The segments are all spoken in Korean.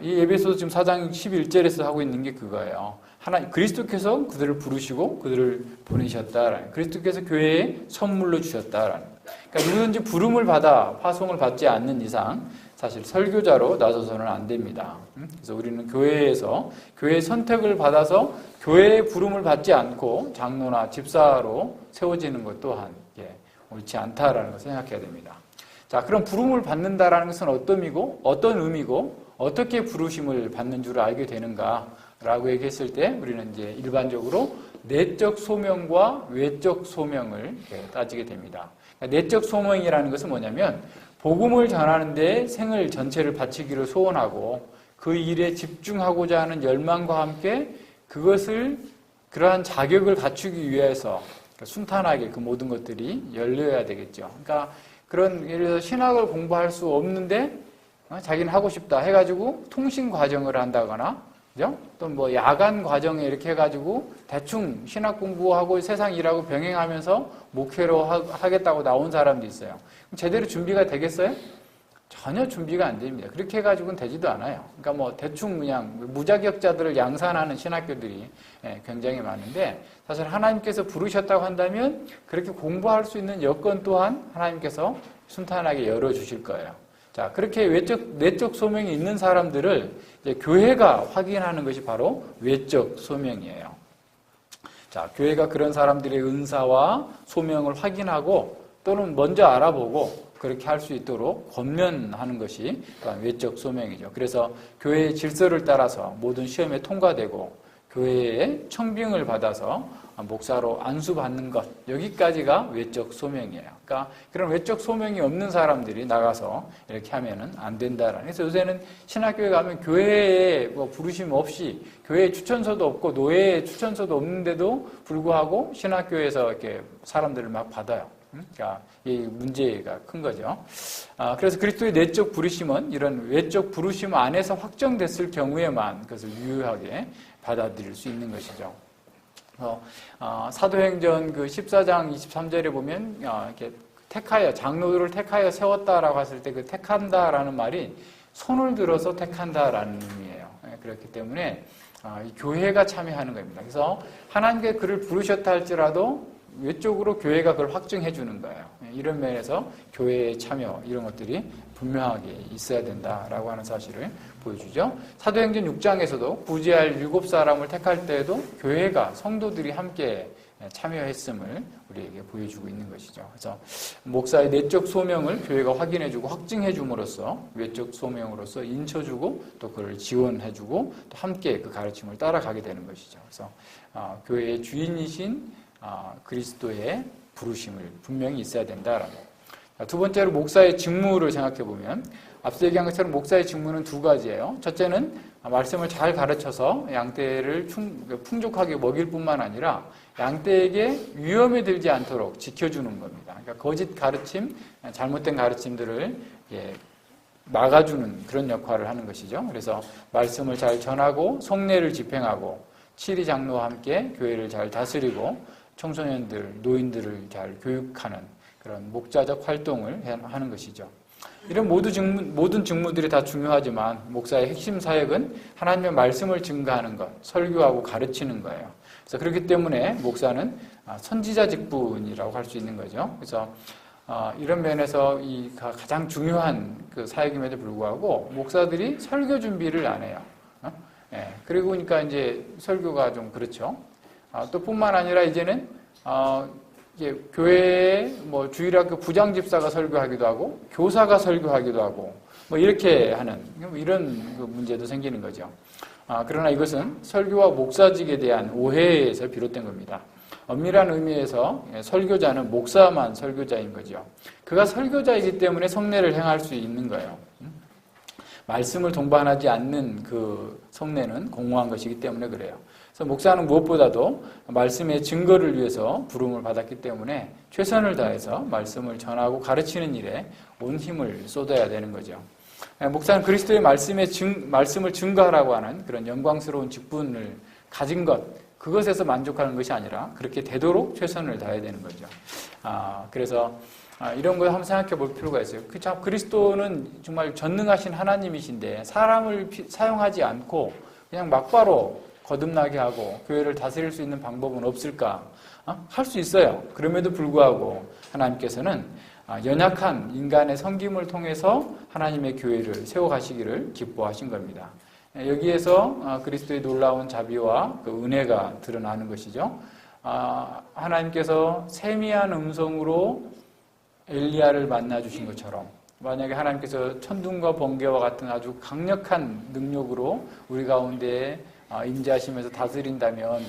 이 에베소서 지금 4장 11절에서 하고 있는 게 그거예요. 그리스도께서 그들을 부르시고 그들을 보내셨다라는, 그리스도께서 교회에 선물로 주셨다라는. 그러니까 누구든지 부름을 받아 파송을 받지 않는 이상 사실 설교자로 나서서는 안 됩니다. 그래서 우리는 교회에서 교회의 선택을 받아서 교회의 부름을 받지 않고 장로나 집사로 세워지는 것 또한 옳지 않다라는 것을 생각해야 됩니다. 자, 그럼 부름을 받는다라는 것은 어떤 의미고 어떻게 부르심을 받는 줄 알게 되는가라고 얘기했을 때 우리는 이제 일반적으로 내적 소명과 외적 소명을 따지게 됩니다. 그러니까 내적 소명이라는 것은 뭐냐면 복음을 전하는 데 생을 전체를 바치기를 소원하고 그 일에 집중하고자 하는 열망과 함께 그러한 자격을 갖추기 위해서 순탄하게 그 모든 것들이 열려야 되겠죠. 그러니까 예를 들어서 신학을 공부할 수 없는데 자기는 하고 싶다 해가지고 통신 과정을 한다거나, 그죠? 또 뭐 야간 과정에 이렇게 해가지고 대충 신학 공부하고 세상 일하고 병행하면서 목회로 하겠다고 나온 사람도 있어요. 제대로 준비가 되겠어요? 전혀 준비가 안 됩니다. 그렇게 해가지고는 되지도 않아요. 그러니까 뭐 대충 그냥 무자격자들을 양산하는 신학교들이 굉장히 많은데, 사실 하나님께서 부르셨다고 한다면 그렇게 공부할 수 있는 여건 또한 하나님께서 순탄하게 열어주실 거예요. 자, 그렇게 내적 소명이 있는 사람들을 이제 교회가 확인하는 것이 바로 외적 소명이에요. 자, 교회가 그런 사람들의 은사와 소명을 확인하고 또는 먼저 알아보고 그렇게 할 수 있도록 권면하는 것이 또한 외적 소명이죠. 그래서 교회의 질서를 따라서 모든 시험에 통과되고 교회의 청빙을 받아서 목사로 안수받는 것, 여기까지가 외적 소명이에요. 그러니까 그런 외적 소명이 없는 사람들이 나가서 이렇게 하면은 안 된다라는. 그래서 요새는 신학교에 가면 교회에 뭐 부르심 없이, 교회에 추천서도 없고 노예에 추천서도 없는데도 불구하고 신학교에서 이렇게 사람들을 막 받아요. 그러니까 이 문제가 큰 거죠. 그래서 그리스도의 내적 부르심은 이런 외적 부르심 안에서 확정됐을 경우에만 그것을 유효하게 받아들일 수 있는 것이죠. 사도행전 그 14장 23절에 보면 이렇게 장로들을 택하여 세웠다라고 했을 때 그 택한다라는 말이 손을 들어서 택한다라는 의미예요. 그렇기 때문에 이 교회가 참여하는 겁니다. 그래서 하나님께 그를 부르셨다 할지라도 외적으로 교회가 그걸 확증해 주는 거예요. 이런 면에서 교회의 참여, 이런 것들이 분명하게 있어야 된다라고 하는 사실을 보여주죠. 사도행전 6장에서도 구제할 7사람을 택할 때에도 교회가, 성도들이 함께 참여했음을 우리에게 보여주고 있는 것이죠. 그래서 목사의 내적 소명을 교회가 확인해주고 확증해 줌으로써 외적 소명으로서 인쳐주고 또 그를 지원해주고 또 함께 그 가르침을 따라가게 되는 것이죠. 그래서 교회의 주인이신 그리스도의 부르심을 분명히 있어야 된다라고. 두 번째로 목사의 직무를 생각해 보면 앞서 얘기한 것처럼 목사의 직무는 두 가지예요. 첫째는 말씀을 잘 가르쳐서 양떼를 풍족하게 먹일 뿐만 아니라 양떼에게 위험에 들지 않도록 지켜주는 겁니다. 그러니까 거짓 가르침, 잘못된 가르침들을 막아주는 그런 역할을 하는 것이죠. 그래서 말씀을 잘 전하고 성례를 집행하고 치리 장로와 함께 교회를 잘 다스리고 청소년들, 노인들을 잘 교육하는 그런 목자적 활동을 하는 것이죠. 이런 모든 직무들이 다 중요하지만 목사의 핵심 사역은 하나님의 말씀을 증거하는 것, 설교하고 가르치는 거예요. 그래서 그렇기 때문에 목사는 선지자 직분이라고 할 수 있는 거죠. 그래서 이런 면에서 이 가장 중요한 그 사역임에도 불구하고 목사들이 설교 준비를 안 해요. 그리고 그러니까 이제 설교가 좀 그렇죠. 또 뿐만 아니라 이제는 이제 교회에 뭐 주일학교 부장집사가 설교하기도 하고 교사가 설교하기도 하고 뭐 이렇게 하는 이런 문제도 생기는 거죠. 그러나 이것은 설교와 목사직에 대한 오해에서 비롯된 겁니다. 엄밀한 의미에서 설교자는 목사만 설교자인 거죠. 그가 설교자이기 때문에 성례를 행할 수 있는 거예요. 말씀을 동반하지 않는 그 성례는 공허한 것이기 때문에 그래요. 그래서 목사는 무엇보다도 말씀의 증거를 위해서 부름을 받았기 때문에 최선을 다해서 말씀을 전하고 가르치는 일에 온 힘을 쏟아야 되는 거죠. 목사는 그리스도의 말씀을 증거하라고 하는 그런 영광스러운 직분을 가진 것, 그것에서 만족하는 것이 아니라 그렇게 되도록 최선을 다해야 되는 거죠. 그래서 이런 걸 한번 생각해 볼 필요가 있어요. 참 그리스도는 정말 전능하신 하나님이신데 사람을 사용하지 않고 그냥 막바로 거듭나게 하고 교회를 다스릴 수 있는 방법은 없을까? 할 수 있어요. 그럼에도 불구하고 하나님께서는 연약한 인간의 섬김을 통해서 하나님의 교회를 세워가시기를 기뻐하신 겁니다. 여기에서 그리스도의 놀라운 자비와 그 은혜가 드러나는 것이죠. 하나님께서 세미한 음성으로 엘리야를 만나주신 것처럼 만약에 하나님께서 천둥과 번개와 같은 아주 강력한 능력으로 우리 가운데 임재하시면서 다스린다면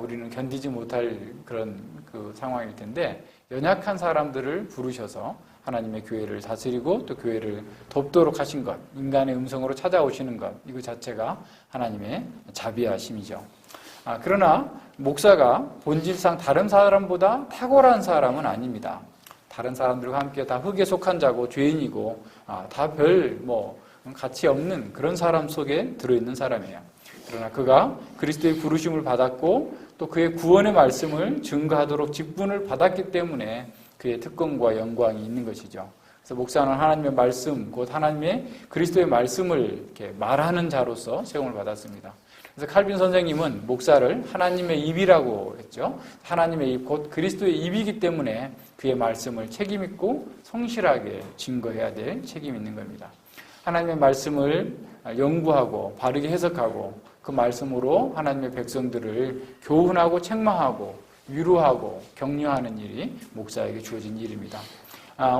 우리는 견디지 못할 그런 그 상황일 텐데 연약한 사람들을 부르셔서 하나님의 교회를 다스리고 또 교회를 돕도록 하신 것, 인간의 음성으로 찾아오시는 것, 이거 자체가 하나님의 자비하심이죠. 그러나 목사가 본질상 다른 사람보다 탁월한 사람은 아닙니다. 다른 사람들과 함께 다 흙에 속한 자고 죄인이고 다 별 가치 없는 그런 사람 속에 들어있는 사람이에요. 그러나 그가 그리스도의 부르심을 받았고 또 그의 구원의 말씀을 증거하도록 직분을 받았기 때문에 그의 특권과 영광이 있는 것이죠. 그래서 목사는 하나님의 말씀, 곧 하나님의 그리스도의 말씀을 이렇게 말하는 자로서 세움을 받았습니다. 그래서 칼빈 선생님은 목사를 하나님의 입이라고 했죠. 하나님의 입, 곧 그리스도의 입이기 때문에 그의 말씀을 책임있고 성실하게 증거해야 될 책임이 있는 겁니다. 하나님의 말씀을 연구하고 바르게 해석하고 그 말씀으로 하나님의 백성들을 교훈하고 책망하고 위로하고 격려하는 일이 목사에게 주어진 일입니다.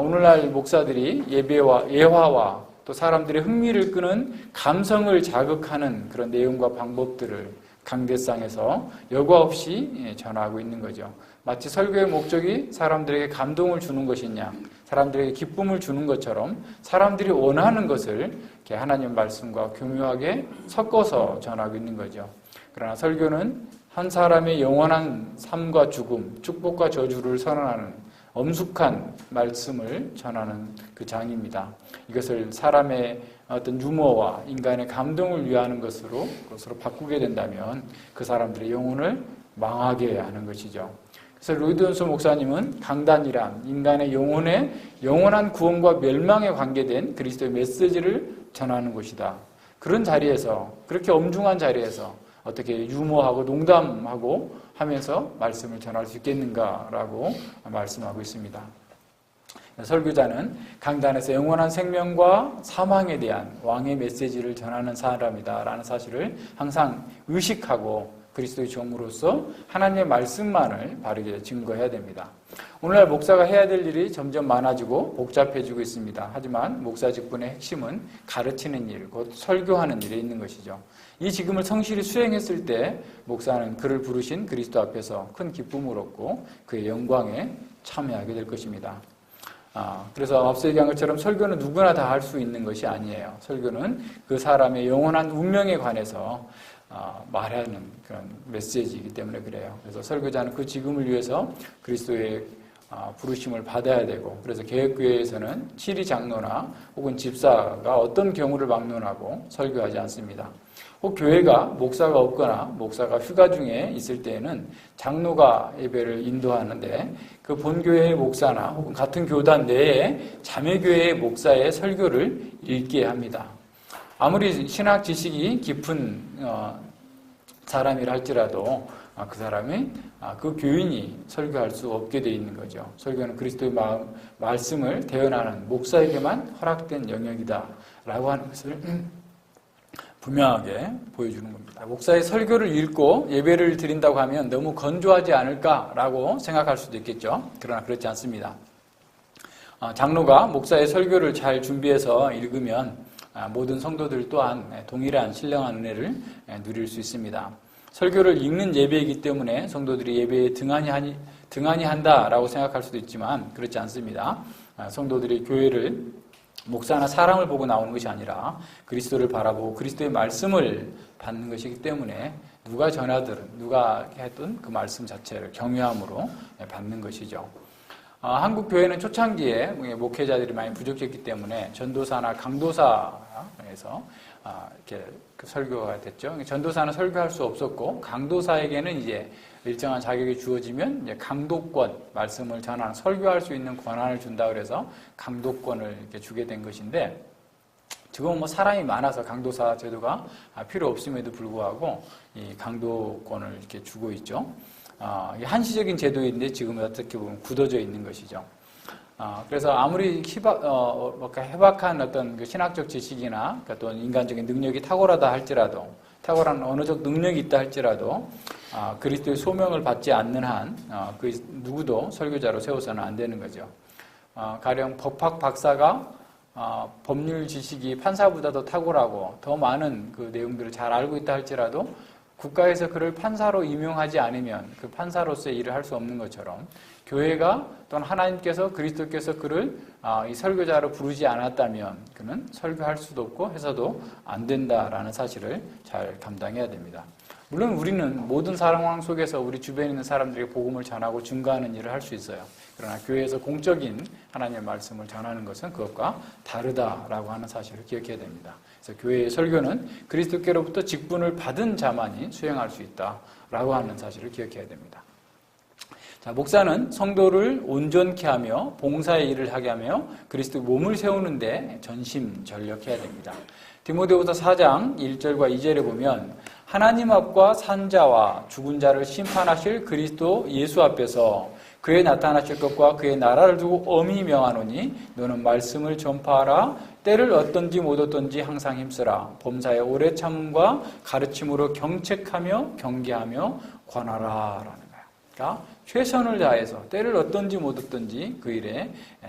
오늘날 목사들이 예화와 또 사람들의 흥미를 끄는 감성을 자극하는 그런 내용과 방법들을 강대상에서 여과 없이 전하고 있는 거죠. 마치 설교의 목적이 사람들에게 감동을 주는 것이냐, 사람들에게 기쁨을 주는 것처럼 사람들이 원하는 것을 이렇게 하나님의 말씀과 교묘하게 섞어서 전하고 있는 거죠. 그러나 설교는 한 사람의 영원한 삶과 죽음, 축복과 저주를 선언하는 엄숙한 말씀을 전하는 그 장입니다. 이것을 사람의 어떤 유머와 인간의 감동을 위하는 것으로 바꾸게 된다면 그 사람들의 영혼을 망하게 하는 것이죠. 그래서 로이드 존슨 목사님은 강단이란 인간의 영혼의 영원한 구원과 멸망에 관계된 그리스도의 메시지를 전하는 곳이다. 그런 자리에서, 그렇게 엄중한 자리에서 어떻게 유머하고 농담하고 하면서 말씀을 전할 수 있겠는가라고 말씀하고 있습니다. 설교자는 강단에서 영원한 생명과 사망에 대한 왕의 메시지를 전하는 사람이다라는 사실을 항상 의식하고 그리스도의 종으로서 하나님의 말씀만을 바르게 증거해야 됩니다. 오늘날 목사가 해야 될 일이 점점 많아지고 복잡해지고 있습니다. 하지만 목사 직분의 핵심은 가르치는 일, 곧 설교하는 일에 있는 것이죠. 이 직임을 성실히 수행했을 때 목사는 그를 부르신 그리스도 앞에서 큰 기쁨을 얻고 그의 영광에 참여하게 될 것입니다. 그래서 앞서 얘기한 것처럼 설교는 누구나 다 할 수 있는 것이 아니에요. 설교는 그 사람의 영원한 운명에 관해서 말하는 그런 메시지이기 때문에 그래요. 그래서 설교자는 그 직임을 위해서 그리스도의 부르심을 받아야 되고, 그래서 개혁교회에서는 치리 장로나 혹은 집사가 어떤 경우를 막론하고 설교하지 않습니다. 혹 교회가 목사가 없거나 목사가 휴가 중에 있을 때에는 장로가 예배를 인도하는데 그 본교회의 목사나 혹은 같은 교단 내에 자매교회의 목사의 설교를 읽게 합니다. 아무리 신학 지식이 깊은 사람이라 할지라도 그 사람이 그 교인이 설교할 수 없게 되어 있는 거죠. 설교는 그리스도의 말씀을 대언하는 목사에게만 허락된 영역이다라고 하는 것을 분명하게 보여주는 겁니다. 목사의 설교를 읽고 예배를 드린다고 하면 너무 건조하지 않을까라고 생각할 수도 있겠죠. 그러나 그렇지 않습니다. 장로가 목사의 설교를 잘 준비해서 읽으면 모든 성도들 또한 동일한 신령한 은혜를 누릴 수 있습니다. 설교를 읽는 예배이기 때문에 성도들이 예배에 등한히 한다라고 생각할 수도 있지만 그렇지 않습니다. 성도들이 교회를 목사나 사람을 보고 나오는 것이 아니라 그리스도를 바라보고 그리스도의 말씀을 받는 것이기 때문에 누가 전하든 누가 했든 그 말씀 자체를 경외함으로 받는 것이죠. 한국 교회는 초창기에 목회자들이 많이 부족했기 때문에 전도사나 강도사에서 이렇게 설교가 됐죠. 전도사는 설교할 수 없었고 강도사에게는 이제 일정한 자격이 주어지면 이제 강도권, 말씀을 전하는 설교할 수 있는 권한을 준다 그래서 강도권을 이렇게 주게 된 것인데, 지금 뭐 사람이 많아서 강도사 제도가 필요 없음에도 불구하고 이 강도권을 이렇게 주고 있죠. 한시적인 제도인데 지금은 어떻게 보면 굳어져 있는 것이죠. 그래서 아무리 해박한 어떤 그 신학적 지식이나 또는 인간적인 능력이 탁월하다 할지라도, 탁월한 언어적 능력이 있다 할지라도 그리스도의 소명을 받지 않는 한 그 누구도 설교자로 세워서는 안 되는 거죠. 가령 법학 박사가 법률 지식이 판사보다 더 탁월하고 더 많은 그 내용들을 잘 알고 있다 할지라도 국가에서 그를 판사로 임용하지 않으면 그 판사로서의 일을 할 수 없는 것처럼, 교회가 또는 하나님께서, 그리스도께서 그를 이 설교자로 부르지 않았다면 그는 설교할 수도 없고 해서도 안 된다라는 사실을 잘 감당해야 됩니다. 물론 우리는 모든 상황 속에서 우리 주변에 있는 사람들에게 복음을 전하고 증거하는 일을 할 수 있어요. 그러나 교회에서 공적인 하나님의 말씀을 전하는 것은 그것과 다르다라고 하는 사실을 기억해야 됩니다. 그래서 교회의 설교는 그리스도께로부터 직분을 받은 자만이 수행할 수 있다라고 하는 사실을 기억해야 됩니다. 자, 목사는 성도를 온전케 하며 봉사의 일을 하게 하며 그리스도 몸을 세우는데 전심전력해야 됩니다. 디모데후서 4장 1절과 2절에 보면 하나님 앞과 산자와 죽은 자를 심판하실 그리스도 예수 앞에서 그의 나타나실 것과 그의 나라를 두고 엄히 명하노니 너는 말씀을 전파하라. 때를 얻든지 못 얻든지 항상 힘쓰라. 범사의 오래 참음과 가르침으로 경책하며 경계하며 권하라 라는 거예요. 그러니까 최선을 다해서 때를 얻든지 못 얻든지 그 일에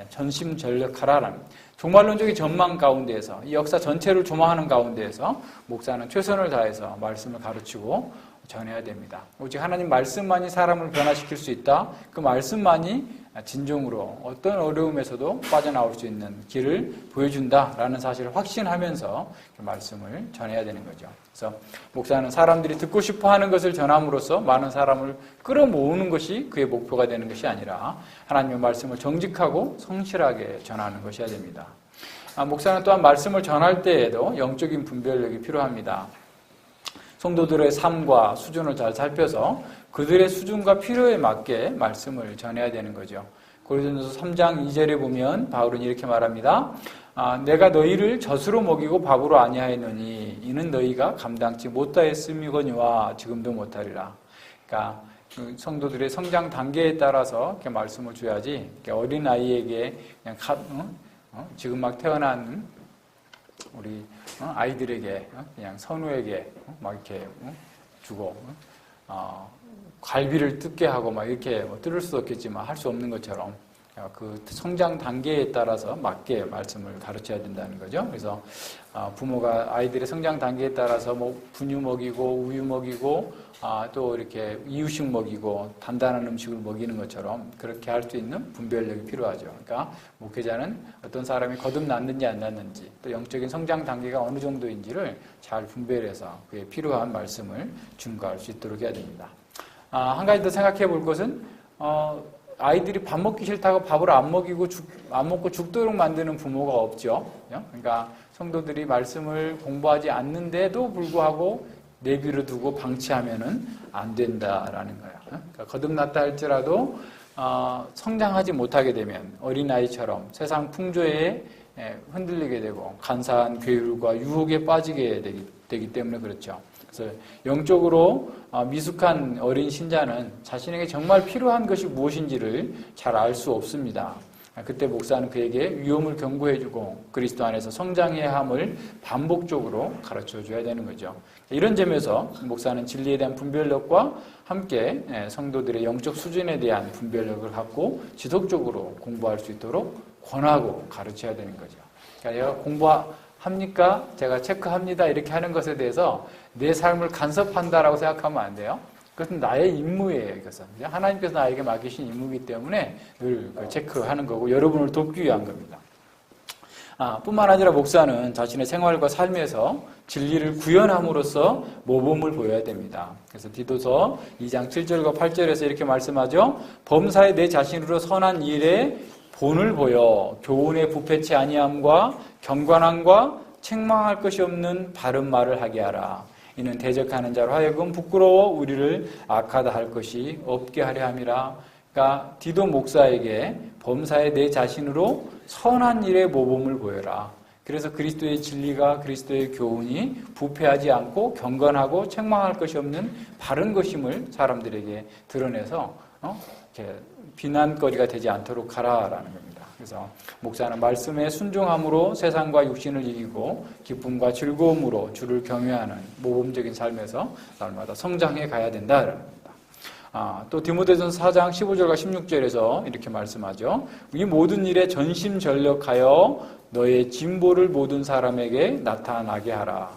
전심전력하라라는, 종말론적인 전망 가운데에서, 이 역사 전체를 조망하는 가운데에서 목사는 최선을 다해서 말씀을 가르치고 전해야 됩니다. 오직 하나님 말씀만이 사람을 변화시킬 수 있다. 그 말씀만이 진정으로 어떤 어려움에서도 빠져나올 수 있는 길을 보여준다라는 사실을 확신하면서 말씀을 전해야 되는 거죠. 그래서 목사는 사람들이 듣고 싶어하는 것을 전함으로써 많은 사람을 끌어모으는 것이 그의 목표가 되는 것이 아니라 하나님의 말씀을 정직하고 성실하게 전하는 것이어야 됩니다. 목사는 또한 말씀을 전할 때에도 영적인 분별력이 필요합니다. 성도들의 삶과 수준을 잘 살펴서 그들의 수준과 필요에 맞게 말씀을 전해야 되는 거죠. 고린도서 3장 2절에 보면 바울은 이렇게 말합니다. 내가 너희를 젖으로 먹이고 밥으로 아니하였노니 이는 너희가 감당치 못하였음이거니와 지금도 못하리라. 그러니까 성도들의 성장 단계에 따라서 이렇게 말씀을 줘야지, 어린 아이에게 그냥 지금 막 태어난 우리 아이들에게, 그냥 선우에게 막 이렇게 주고 갈비를 뜯게 하고 막 이렇게 뜯을 수도 없겠지만 할 수 없는 것처럼 그 성장 단계에 따라서 맞게 말씀을 가르쳐야 된다는 거죠. 그래서 부모가 아이들의 성장 단계에 따라서 뭐 분유 먹이고 우유 먹이고 또 이렇게 이유식 먹이고 단단한 음식을 먹이는 것처럼 그렇게 할 수 있는 분별력이 필요하죠. 그러니까 목회자는 어떤 사람이 거듭났는지 안 났는지, 또 영적인 성장 단계가 어느 정도인지를 잘 분별해서 그에 필요한 말씀을 증거할 수 있도록 해야 됩니다. 한 가지 더 생각해 볼 것은 아이들이 밥 먹기 싫다고 밥을 안 먹고 죽도록 만드는 부모가 없죠. 그러니까 성도들이 말씀을 공부하지 않는데도 불구하고 내비를 두고 방치하면은 안 된다라는 거예요. 그러니까 거듭났다 할지라도 성장하지 못하게 되면 어린아이처럼 세상 풍조에 흔들리게 되고 간사한 괴율과 유혹에 빠지게 되기 때문에 그렇죠. 그래서 영적으로 미숙한 어린 신자는 자신에게 정말 필요한 것이 무엇인지를 잘 알 수 없습니다. 그때 목사는 그에게 위험을 경고해주고 그리스도 안에서 성장해야 함을 반복적으로 가르쳐줘야 되는 거죠. 이런 점에서 목사는 진리에 대한 분별력과 함께 성도들의 영적 수준에 대한 분별력을 갖고 지속적으로 공부할 수 있도록 권하고 가르쳐야 되는 거죠. 그러니까 내가 공부합니까? 제가 체크합니다. 이렇게 하는 것에 대해서 내 삶을 간섭한다라고 생각하면 안 돼요. 그것은 나의 임무예요. 이것은 하나님께서 나에게 맡기신 임무이기 때문에 늘 체크하는 거고 여러분을 돕기 위한 겁니다. 뿐만 아니라 목사는 자신의 생활과 삶에서 진리를 구현함으로써 모범을 보여야 됩니다. 그래서 디도서 2장 7절과 8절에서 이렇게 말씀하죠. 범사에 내 자신으로 선한 일에 본을 보여 교훈에 부패치 아니함과 경건함과 책망할 것이 없는 바른 말을 하게 하라. 이는 대적하는 자로 하여금 부끄러워 우리를 악하다 할 것이 없게 하려 함이라. 그러니까 디도 목사에게 범사에 내 자신으로 선한 일의 모범을 보여라. 그래서 그리스도의 진리가, 그리스도의 교훈이 부패하지 않고 경건하고 책망할 것이 없는 바른 것임을 사람들에게 드러내서 이렇게 비난거리가 되지 않도록 하라라는 겁니다. 그래서 목사는 말씀에 순종함으로 세상과 육신을 이기고 기쁨과 즐거움으로 주를 경외하는 모범적인 삶에서 날마다 성장해 가야 된다라는 겁니다. 또 디모데전서 4장 15절과 16절에서 이렇게 말씀하죠. 이 모든 일에 전심전력하여 너의 진보를 모든 사람에게 나타나게 하라.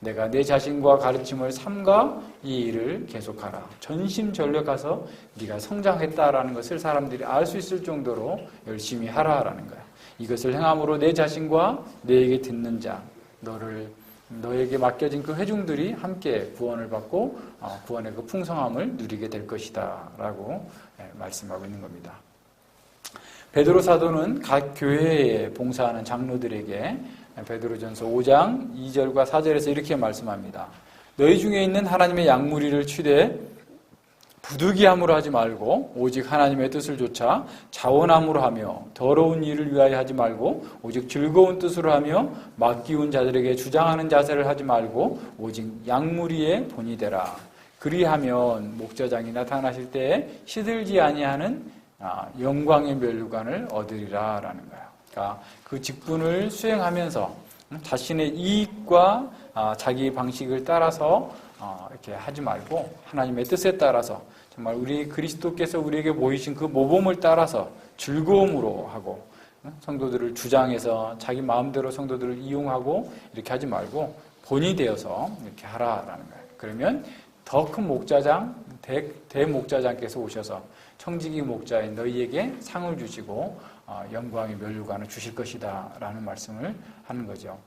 내가 내 자신과 가르침을 삼가 이 일을 계속하라. 전심전력해서 네가 성장했다라는 것을 사람들이 알 수 있을 정도로 열심히 하라라는 거야. 이것을 행함으로 내 자신과 너에게 듣는 자, 너에게 맡겨진 그 회중들이 함께 구원을 받고 구원의 그 풍성함을 누리게 될 것이다 라고 말씀하고 있는 겁니다. 베드로 사도는 각 교회에 봉사하는 장로들에게 베드로전서 5장 2절과 4절에서 이렇게 말씀합니다. 너희 중에 있는 하나님의 양무리를 취대 부득이함으로 하지 말고 오직 하나님의 뜻을 좇아 자원함으로 하며 더러운 일을 위하여 하지 말고 오직 즐거운 뜻으로 하며 맡기운 자들에게 주장하는 자세를 하지 말고 오직 양무리의 본이 되라. 그리하면 목자장이 나타나실 때에 시들지 아니하는 영광의 면류관을 얻으리라라는 거예요. 그러니까 그 직분을 수행하면서 자신의 이익과 자기 방식을 따라서 이렇게 하지 말고 하나님의 뜻에 따라서 정말 우리 그리스도께서 우리에게 보이신 그 모범을 따라서 즐거움으로 하고 성도들을 주장해서 자기 마음대로 성도들을 이용하고 이렇게 하지 말고 본이 되어서 이렇게 하라라는 거예요. 그러면 더 큰 목자장, 대목자장께서 오셔서 청지기 목자인 너희에게 상을 주시고 영광의 면류관을 주실 것이다 라는 말씀을 하는 거죠.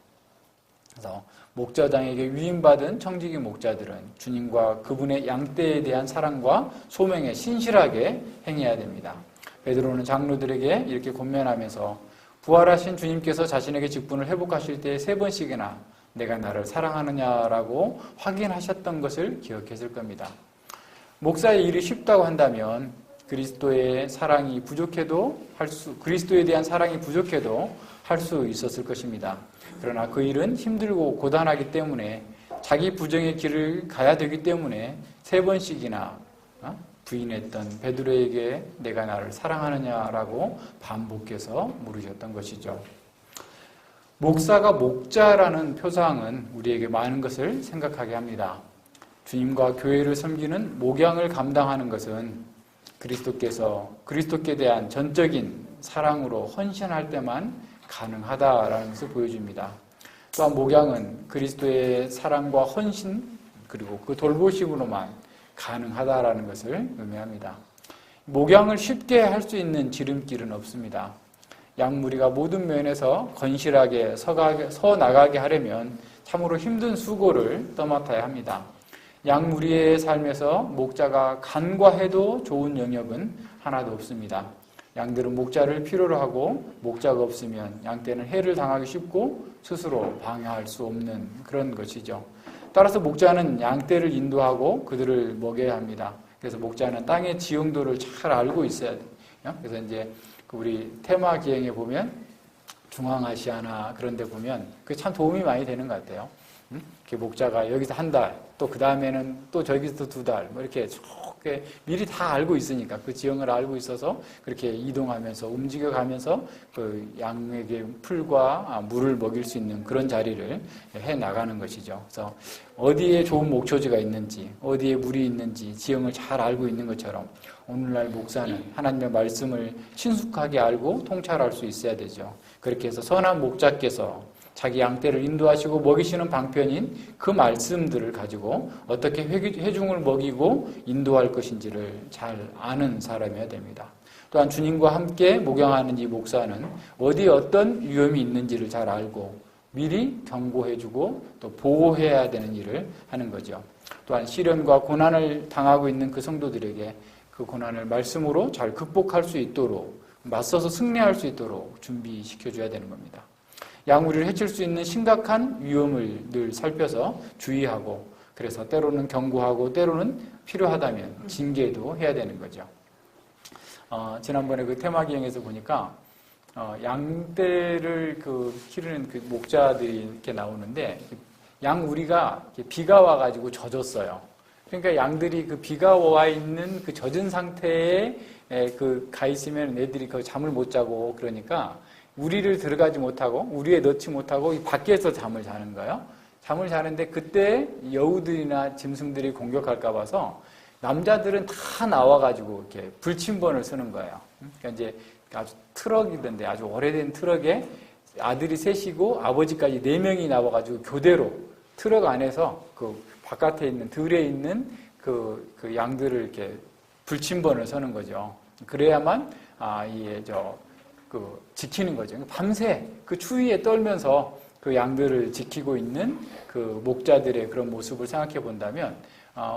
그래서 목자장에게 위임받은 청지기 목자들은 주님과 그분의 양떼에 대한 사랑과 소명에 신실하게 행해야 됩니다. 베드로는 장로들에게 이렇게 권면하면서 부활하신 주님께서 자신에게 직분을 회복하실 때 3번씩이나 내가 나를 사랑하느냐라고 확인하셨던 것을 기억했을 겁니다. 목사의 일이 쉽다고 한다면 그리스도의 사랑이 부족해도 그리스도에 대한 사랑이 부족해도 할 수 있었을 것입니다. 그러나 그 일은 힘들고 고단하기 때문에 자기 부정의 길을 가야 되기 때문에 3번씩이나 부인했던 베드로에게 내가 나를 사랑하느냐라고 반복해서 물으셨던 것이죠. 목사가 목자라는 표상은 우리에게 많은 것을 생각하게 합니다. 주님과 교회를 섬기는 목양을 감당하는 것은 그리스도께 대한 전적인 사랑으로 헌신할 때만 가능하다라는 것을 보여줍니다. 또한 목양은 그리스도의 사랑과 헌신 그리고 그 돌보심으로만 가능하다라는 것을 의미합니다. 목양을 쉽게 할 수 있는 지름길은 없습니다. 양무리가 모든 면에서 건실하게 서 나가게 하려면 참으로 힘든 수고를 떠맡아야 합니다. 양무리의 삶에서 목자가 간과해도 좋은 영역은 하나도 없습니다. 양들은 목자를 필요로 하고 목자가 없으면 양떼는 해를 당하기 쉽고 스스로 방해할 수 없는 그런 것이죠. 따라서 목자는 양떼를 인도하고 그들을 먹여야 합니다. 그래서 목자는 땅의 지형도를 잘 알고 있어야 돼요. 그래서 이제 우리 테마 기행에 보면 중앙아시아나 그런 데 보면 그게 참 도움이 많이 되는 것 같아요. 이렇게 목자가 여기서 한 달, 또 그 다음에는 또 저기서 2달, 뭐 이렇게 미리 다 알고 있으니까 그 지형을 알고 있어서 그렇게 이동하면서 움직여가면서 그 양에게 풀과 물을 먹일 수 있는 그런 자리를 해 나가는 것이죠. 그래서 어디에 좋은 목초지가 있는지, 어디에 물이 있는지 지형을 잘 알고 있는 것처럼 오늘날 목사는 하나님의 말씀을 친숙하게 알고 통찰할 수 있어야 되죠. 그렇게 해서 선한 목자께서 자기 양떼를 인도하시고 먹이시는 방편인 그 말씀들을 가지고 어떻게 회중을 먹이고 인도할 것인지를 잘 아는 사람이어야 됩니다. 또한 주님과 함께 목양하는 이 목사는 어디에 어떤 위험이 있는지를 잘 알고 미리 경고해주고 또 보호해야 되는 일을 하는 거죠. 또한 시련과 고난을 당하고 있는 그 성도들에게 그 고난을 말씀으로 잘 극복할 수 있도록 맞서서 승리할 수 있도록 준비시켜줘야 되는 겁니다. 우리를 해칠 수 있는 심각한 위험을 늘 살펴서 주의하고, 그래서 때로는 경고하고 때로는 필요하다면 징계도 해야 되는 거죠. 지난번에 그 테마기행에서 보니까 양떼를 기르는 그 목자들이 이렇게 나오는데, 양 우리가 비가 와가지고 젖었어요. 그러니까 양들이 그 비가 와 있는 그 젖은 상태에 가 있으면 애들이 잠을 못 자고, 그러니까 우리를 들어가지 못하고 우리에 넣지 못하고 밖에서 잠을 자는 거예요. 잠을 자는데 그때 여우들이나 짐승들이 공격할까 봐서 남자들은 다 나와가지고 이렇게 불침번을 쓰는 거예요. 그러니까 이제 아주 트럭이던데, 아주 오래된 트럭에 아들이 셋이고 아버지까지 4명이 나와가지고 교대로 트럭 안에서 그 바깥에 있는 들에 있는 그 양들을 이렇게 불침번을 서는 거죠. 그래야만 지키는 거죠. 밤새 그 추위에 떨면서 그 양들을 지키고 있는 그 목자들의 그런 모습을 생각해 본다면,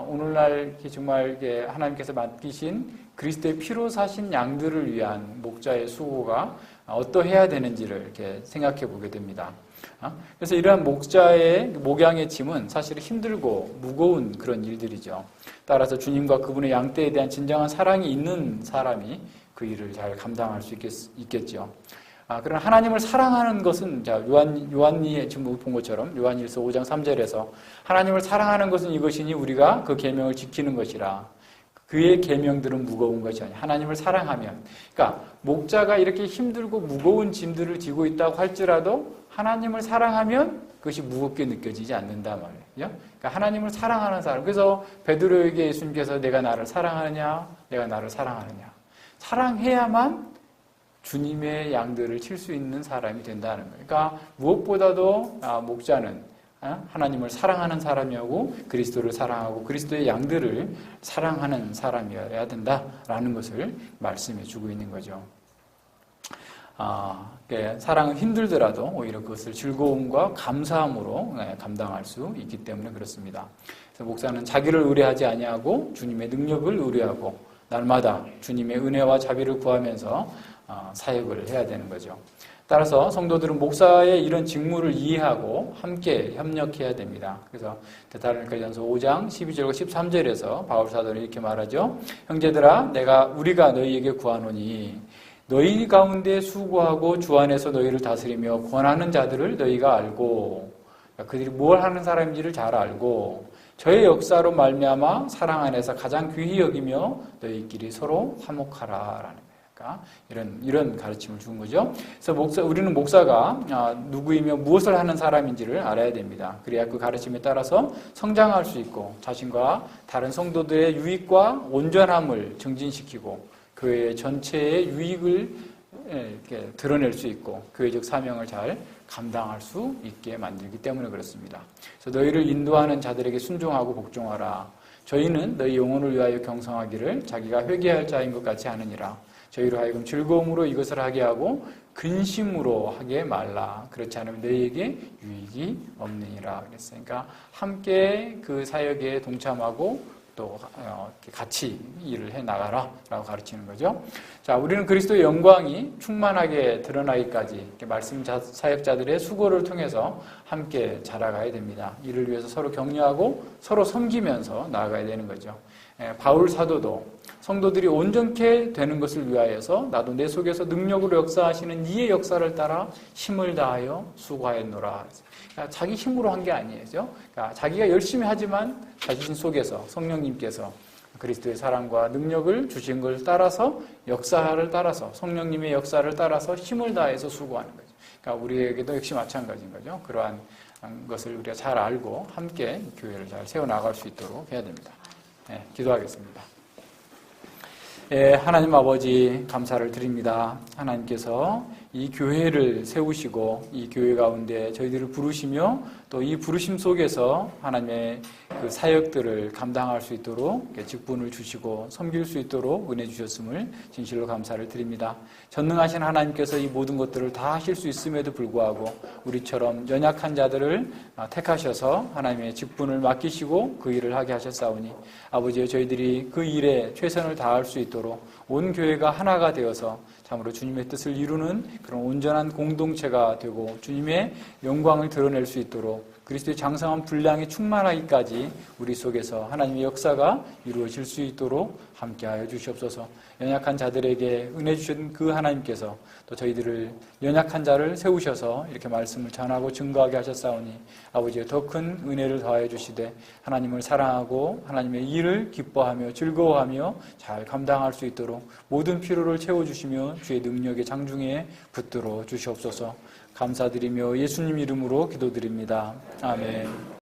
오늘날 정말 하나님께서 맡기신 그리스도의 피로 사신 양들을 위한 목자의 수고가 어떠해야 되는지를 이렇게 생각해 보게 됩니다. 그래서 이러한 목자의 목양의 짐은 사실 힘들고 무거운 그런 일들이죠. 따라서 주님과 그분의 양떼에 대한 진정한 사랑이 있는 사람이 그 일을 잘 감당할 수 있겠죠. 그러나 하나님을 사랑하는 것은, 요한이 지금 본 것처럼 요한일서 5장 3절에서 하나님을 사랑하는 것은 이것이니 우리가 그 계명을 지키는 것이라. 그의 계명들은 무거운 것이 아니야. 하나님을 사랑하면. 그러니까 목자가 이렇게 힘들고 무거운 짐들을 지고 있다고 할지라도 하나님을 사랑하면 그것이 무겁게 느껴지지 않는다 말이에요. 그러니까 하나님을 사랑하는 사람. 그래서 베드로에게 예수님께서 내가 나를 사랑하느냐, 내가 나를 사랑하느냐. 사랑해야만 주님의 양들을 칠 수 있는 사람이 된다는 거예요. 그러니까 무엇보다도 목자는 하나님을 사랑하는 사람이고 그리스도를 사랑하고 그리스도의 양들을 사랑하는 사람이어야 된다라는 것을 말씀해 주고 있는 거죠. 사랑은 힘들더라도 오히려 그것을 즐거움과 감사함으로 감당할 수 있기 때문에 그렇습니다. 그래서 목사는 자기를 의뢰하지 아니하고 주님의 능력을 의뢰하고 날마다 주님의 은혜와 자비를 구하면서 사역을 해야 되는 거죠. 따라서 성도들은 목사의 이런 직무를 이해하고 함께 협력해야 됩니다. 그래서 데살로니가전서 5장 12절과 13절에서 바울 사도는 이렇게 말하죠. 형제들아, 우리가 너희에게 구하노니 너희 가운데 수고하고 주 안에서 너희를 다스리며 권하는 자들을 너희가 알고, 그들이 뭘 하는 사람인지를 잘 알고 저의 역사로 말미암아 사랑 안에서 가장 귀히 여기며 너희끼리 서로 화목하라라는. 이런 가르침을 준 거죠. 그래서 우리는 목사가 누구이며 무엇을 하는 사람인지를 알아야 됩니다. 그래야 그 가르침에 따라서 성장할 수 있고 자신과 다른 성도들의 유익과 온전함을 증진시키고 교회 전체의 유익을 이렇게 드러낼 수 있고 교회적 사명을 잘 감당할 수 있게 만들기 때문에 그렇습니다. 그래서 너희를 인도하는 자들에게 순종하고 복종하라. 저희는 너희 영혼을 위하여 경성하기를 자기가 회개할 자인 것 같이 하느니라. 저희로 하여금 즐거움으로 이것을 하게 하고 근심으로 하게 말라. 그렇지 않으면 너희에게 유익이 없느니라. 그랬어요. 그러니까 함께 그 사역에 동참하고 또 같이 일을 해 나가라 라고 가르치는 거죠. 자, 우리는 그리스도의 영광이 충만하게 드러나기까지 이렇게 말씀 사역자들의 수고를 통해서 함께 자라가야 됩니다. 이를 위해서 서로 격려하고 서로 섬기면서 나아가야 되는 거죠. 바울 사도도 성도들이 온전케 되는 것을 위하여서 나도 내 속에서 능력으로 역사하시는 이의 역사를 따라 힘을 다하여 수고하였노라. 그러니까 자기 힘으로 한 게 아니죠. 그러니까 자기가 열심히 하지만 자신 속에서 성령님께서 그리스도의 사랑과 능력을 주신 걸 따라서 역사를 따라서 성령님의 역사를 따라서 힘을 다해서 수고하는 거죠. 그러니까 우리에게도 역시 마찬가지인 거죠. 그러한 것을 우리가 잘 알고 함께 교회를 잘 세워나갈 수 있도록 해야 됩니다. 네, 기도하겠습니다. 하나님 아버지 감사를 드립니다. 하나님께서 이 교회를 세우시고 이 교회 가운데 저희들을 부르시며 또 이 부르심 속에서 하나님의 그 사역들을 감당할 수 있도록 직분을 주시고 섬길 수 있도록 은혜 주셨음을 진실로 감사를 드립니다. 전능하신 하나님께서 이 모든 것들을 다 하실 수 있음에도 불구하고 우리처럼 연약한 자들을 택하셔서 하나님의 직분을 맡기시고 그 일을 하게 하셨사오니 아버지여 저희들이 그 일에 최선을 다할 수 있도록 온 교회가 하나가 되어서 참으로 주님의 뜻을 이루는 그런 온전한 공동체가 되고 주님의 영광을 드러낼 수 있도록 그리스도의 장성한 분량이 충만하기까지 우리 속에서 하나님의 역사가 이루어질 수 있도록 함께하여 주시옵소서. 연약한 자들에게 은혜 주신 그 하나님께서 또 저희들을 연약한 자를 세우셔서 이렇게 말씀을 전하고 증거하게 하셨사오니 아버지의 더 큰 은혜를 더하여 주시되 하나님을 사랑하고 하나님의 일을 기뻐하며 즐거워하며 잘 감당할 수 있도록 모든 필요를 채워주시며 주의 능력의 장중에 붙들어 주시옵소서. 감사드리며 예수님 이름으로 기도드립니다. 아멘.